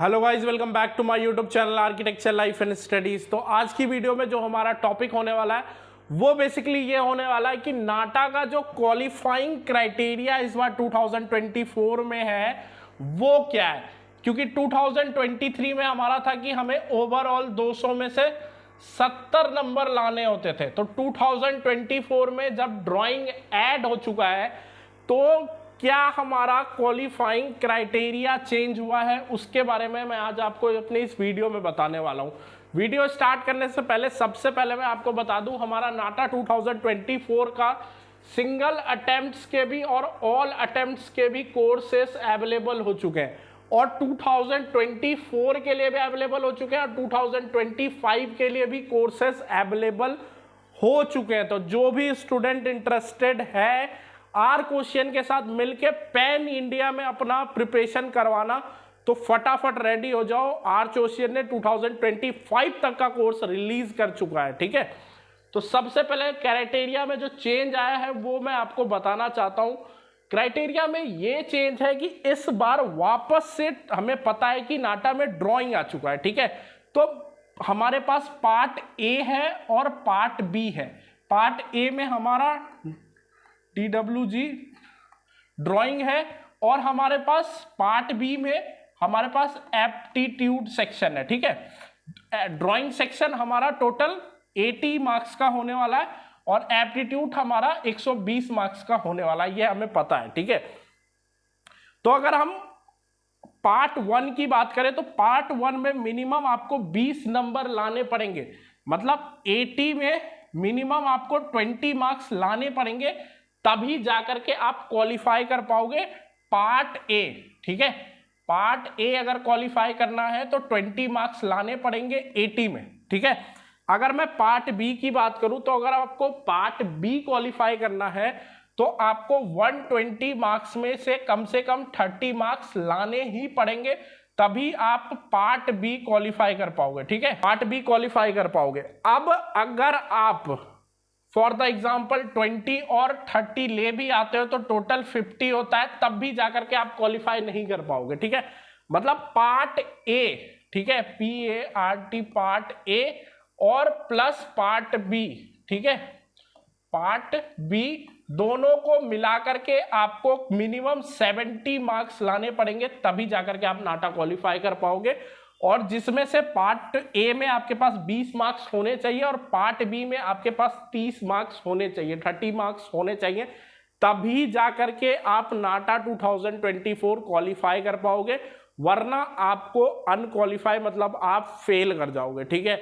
Hello guys, welcome back to my YouTube channel architecture life and studies. तो आज की video में जो हमारा टॉपिक होने वाला है वो बेसिकली ये होने वाला है कि नाटा का जो क्वालिफाइंग क्राइटेरिया इस बार 2024 में है वो क्या है। क्योंकि 2023 में हमारा था कि हमें ओवरऑल 200 में से 70 नंबर लाने होते थे। तो 2024 में जब ड्राइंग ऐड हो चुका है तो क्या हमारा क्वालिफाइंग क्राइटेरिया चेंज हुआ है, उसके बारे में मैं आज आपको अपने इस वीडियो में बताने वाला हूं। वीडियो स्टार्ट करने से पहले सबसे पहले मैं आपको बता दूं, हमारा नाटा 2024 का सिंगल अटेम्प्ट्स के भी और ऑल अटेम्प्ट्स के भी कोर्सेस अवेलेबल हो चुके हैं और 2024 के लिए भी अवेलेबल हो चुके हैं और 2025 के लिए भी कोर्सेस अवेलेबल हो चुके हैं। तो जो भी स्टूडेंट इंटरेस्टेड है आर क्वेश्चन के साथ मिलके पैन इंडिया में अपना प्रिपरेशन करवाना, तो फटाफट रेडी हो जाओ। आर क्वेश्चन ने 2025 तक का कोर्स रिलीज कर चुका है, ठीक है। तो सबसे पहले क्राइटेरिया में जो चेंज आया है वो मैं आपको बताना चाहता हूं। क्राइटेरिया में ये चेंज है कि इस बार वापस से हमें पता है कि नाटा में ड्राइंग आ चुका है, ठीक है। तो हमारे पास पार्ट ए है और पार्ट बी है। पार्ट ए में हमारा DWG ड्राइंग है और हमारे पास पार्ट बी में हमारे पास एप्टीट्यूड सेक्शन है, ठीक है। ड्राइंग सेक्शन हमारा टोटल 80 मार्क्स का होने वाला है और एप्टीट्यूड हमारा 120 मार्क्स का होने वाला है, ये हमें पता है, ठीक है। तो अगर हम पार्ट 1 की बात करें तो पार्ट 1 में मिनिमम आपको 20 नंबर लाने पड़ेंगे। मतलब 80 में मिनिमम आपको 20 मार्क्स लाने पड़ेंगे, तभी जाकर के आप क्वालिफाई कर पाओगे पार्ट ए, ठीक है। पार्ट ए अगर क्वालिफाई करना है तो 20 मार्क्स लाने पड़ेंगे 80 में, ठीक है। अगर मैं पार्ट बी की बात करूं तो अगर आपको पार्ट बी क्वालिफाई करना है तो आपको 120 मार्क्स में से कम 30 मार्क्स लाने ही पड़ेंगे, तभी आप पार्ट बी क्वालिफाई कर पाओगे, ठीक है। पार्ट बी क्वालिफाई कर पाओगे। अब अगर आप फॉर द एग्जाम्पल 20 और 30 ले भी आते हो तो टोटल 50 होता है, तब भी जाकर के आप क्वालिफाई नहीं कर पाओगे, ठीक है। मतलब पार्ट ए, ठीक है, PART पार्ट ए और प्लस पार्ट बी, ठीक है, पार्ट बी दोनों को मिलाकर के आपको मिनिमम 70 मार्क्स लाने पड़ेंगे, तभी जाकर के आप नाटा क्वालिफाई कर पाओगे। और जिसमें से पार्ट ए में आपके पास 20 मार्क्स होने चाहिए और पार्ट बी में आपके पास 30 मार्क्स होने चाहिए, 30 मार्क्स होने चाहिए, तभी जाकर के आप नाटा 2024 क्वालिफाई कर पाओगे, वरना आपको अनक्वालिफाई मतलब आप फेल कर जाओगे, ठीक है।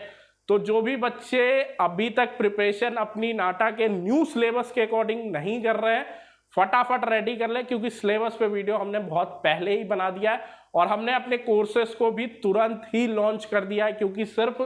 तो जो भी बच्चे अभी तक प्रिपरेशन अपनी नाटा के न्यू सिलेबस के अकॉर्डिंग नहीं कर रहे हैं, फटाफट रेडी कर ले, क्योंकि सिलेबस पे वीडियो हमने बहुत पहले ही बना दिया है और हमने अपने कोर्सेस को भी तुरंत ही लॉन्च कर दिया है, क्योंकि सिर्फ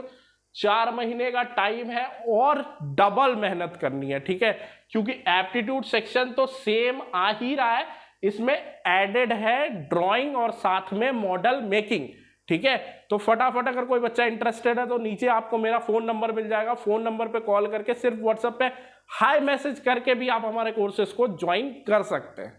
4 महीने का टाइम है और डबल मेहनत करनी है, ठीक है। क्योंकि एप्टीट्यूड सेक्शन तो सेम आ ही रहा है, इसमें एडेड है ड्राइंग और साथ में मॉडल मेकिंग, ठीक है। तो फटाफट अगर कोई बच्चा इंटरेस्टेड है तो नीचे आपको मेरा फोन नंबर मिल जाएगा, फोन नंबर पे कॉल करके सिर्फ व्हाट्सएप पे हाय मैसेज करके भी आप हमारे कोर्सेज को ज्वाइन कर सकते हैं।